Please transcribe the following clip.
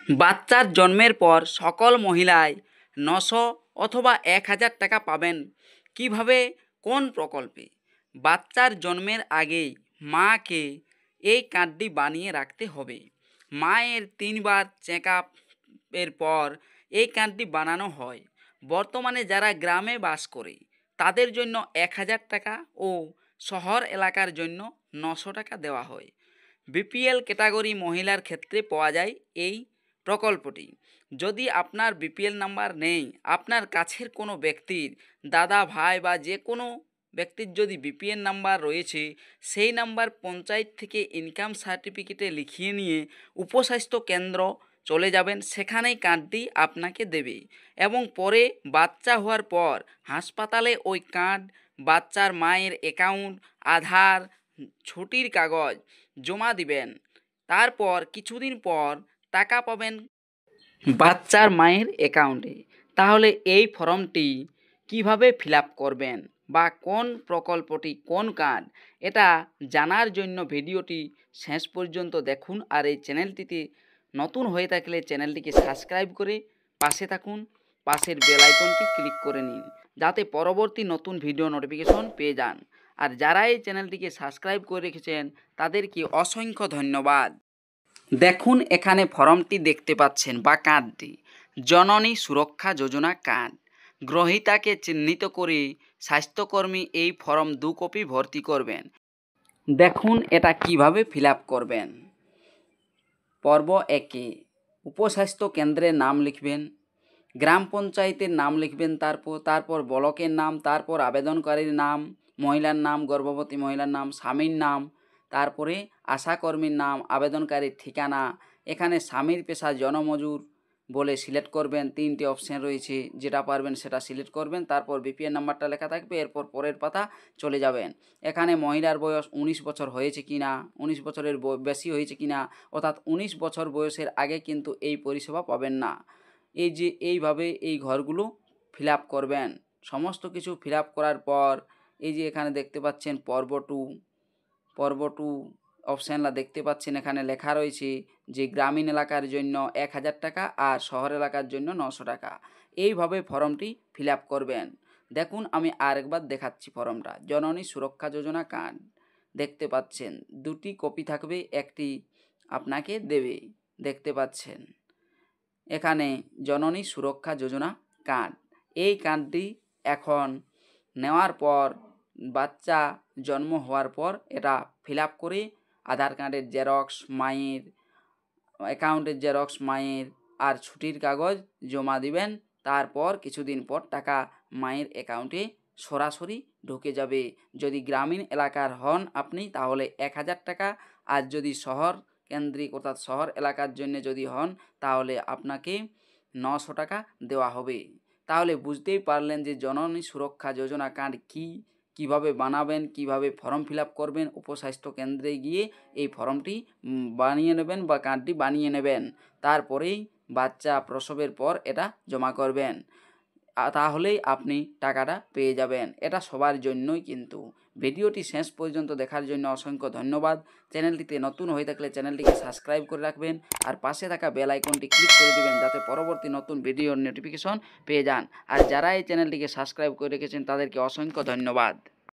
বাচ্চার জন্মের পর সকল মহিলাই 900 অথবা 1000 টাকা পাবেন। কিভাবে, কোন প্রকল্পে? বাচ্চার জন্মের আগেই মাকে এই কার্ডটি বানিয়ে রাখতে হবে। মায়ের 3 বার চেক আপের পর এই কার্ডটি বানানো হয়। বর্তমানে যারা গ্রামে বাস করে তাদের জন্য 1000 টাকা ও শহর এলাকার জন্য 900 টাকা দেওয়া হয়। বিপিএল ক্যাটাগরি মহিলার ক্ষেত্রে পাওয়া যায় এই প্রকল্পটি। যদি আপনার বিপিএল নাম্বার নেই, আপনার কাছের কোনো ব্যক্তির দাদা, ভাই বা যে কোনো ব্যক্তির যদি বিপিএল নাম্বার রয়েছে, সেই নাম্বার পঞ্চায়েত থেকে ইনকাম সার্টিফিকেটে লিখিয়ে নিয়ে উপস্বাস্থ্য কেন্দ্র চলে যাবেন, সেখানেই কার্ডটি আপনাকে দেবে এবং পরে বাচ্চা হওয়ার পর হাসপাতালে ওই কার্ড, বাচ্চার মায়ের অ্যাকাউন্ট, আধার, ছুটির কাগজ জমা দিবেন। তারপর কিছুদিন পর টাকা পাবেন বাচ্চার মায়ের অ্যাকাউন্টে। তাহলে এই ফর্মটি কিভাবে ফিল আপ করবেন বা কোন প্রকল্পটি কোন কার্ড, এটা জানার জন্য ভিডিওটি শেষ পর্যন্ত দেখুন। আর এই চ্যানেলটিতে নতুন হয়ে থাকলে চ্যানেলটিকে সাবস্ক্রাইব করে পাশে থাকুন, পাশের বেল আইকনটি ক্লিক করে নিন যাতে পরবর্তী নতুন ভিডিও নোটিফিকেশন পেয়ে যান। আর যারা এই চ্যানেলটিকে সাবস্ক্রাইব করে রেখেছেন তাদেরকে অসংখ্য ধন্যবাদ। দেখুন এখানে ফর্মটি দেখতে পাচ্ছেন বা কার্ডটি, জননী সুরক্ষা যোজনা কার্ড। গ্রহীতাকে চিহ্নিত করে স্বাস্থ্যকর্মী এই ফর্ম 2 কপি ভর্তি করবেন। দেখুন এটা কিভাবে ফিল আপ করবেন। পর্ব 1-এ উপস্বাস্থ্য কেন্দ্রের নাম লিখবেন, গ্রাম পঞ্চায়েতের নাম লিখবেন, তারপর ব্লকের নাম, তারপর আবেদনকারীর নাম, মহিলার নাম, গর্ভবতী মহিলার নাম, স্বামীর নাম, তারপরে আশাকর্মীর নাম, আবেদনকারীর ঠিকানা। এখানে স্বামীর পেশা জনমজুর বলে সিলেক্ট করবেন। 3টে অপশান রয়েছে, যেটা পারবেন সেটা সিলেক্ট করবেন। তারপর বিপিএল নাম্বারটা লেখা থাকবে, এরপর পরের পাতা চলে যাবেন। এখানে মহিলার বয়স 19 বছর হয়েছে কিনা, 19 বছরের বেশি হয়েছে কিনা, অর্থাৎ 19 বছর বয়সের আগে কিন্তু এই পরিষেবা পাবেন না। এই যে এইভাবে এই ঘরগুলো ফিল আপ করবেন। সমস্ত কিছু ফিল আপ করার পর এই যে এখানে দেখতে পাচ্ছেন পর্ব 2 অপশানটা দেখতে পাচ্ছেন, এখানে লেখা রয়েছে যে গ্রামীণ এলাকার জন্য 1000 টাকা আর শহর এলাকার জন্য 900 টাকা। এইভাবে ফর্মটি ফিল আপ করবেন। দেখুন আমি আরেকবার দেখাচ্ছি ফর্মটা। জননী সুরক্ষা যোজনা কার্ড দেখতে পাচ্ছেন, 2টি কপি থাকবে, একটি আপনাকে দেবে। দেখতে পাচ্ছেন এখানে জননী সুরক্ষা যোজনা কার্ড। এই কার্ডটি এখন নেওয়ার পর বাচ্চা জন্ম হওয়ার পর এটা ফিল আপ করে আধার কার্ডের জেরক্স, মায়ের অ্যাকাউন্টের জেরক্স, মায়ের আর ছুটির কাগজ জমা দিবেন। তারপর কিছুদিন পর টাকা মায়ের অ্যাকাউন্টে সরাসরি ঢুকে যাবে। যদি গ্রামীণ এলাকার হন আপনি তাহলে 1000 টাকা, আর যদি শহর কেন্দ্রিক অর্থাৎ শহর এলাকার জন্য যদি হন তাহলে আপনাকে 900 টাকা দেওয়া হবে। তাহলে বুঝতেই পারলেন যে জননী সুরক্ষা যোজনা কার্ড কী, কীভাবে বানাবেন, কিভাবে ফর্ম ফিল আপ করবেন। উপস্বাস্থ্য কেন্দ্রে গিয়ে এই ফর্মটি বানিয়ে নেবেন বা কার্ডটি বানিয়ে নেবেন। তারপরেই বাচ্চা প্রসবের পর এটা জমা করবেন, তাহলেই আপনি টাকাটা পেয়ে যাবেন। এটা সবার জন্যই কিন্তু। ভিডিওটি শেষ পর্যন্ত দেখার জন্য অসংখ্য ধন্যবাদ। চ্যানেলটিতে নতুন হয়ে থাকলে চ্যানেলটিকে সাবস্ক্রাইব করে রাখবেন আর পাশে থাকা বেল আইকনটি ক্লিক করে দিবেন যাতে পরবর্তী নতুন ভিডিওর নোটিফিকেশন পেয়ে যান। আর যারা এই চ্যানেলটিকে সাবস্ক্রাইব করে রেখেছেন তাদেরকে অসংখ্য ধন্যবাদ।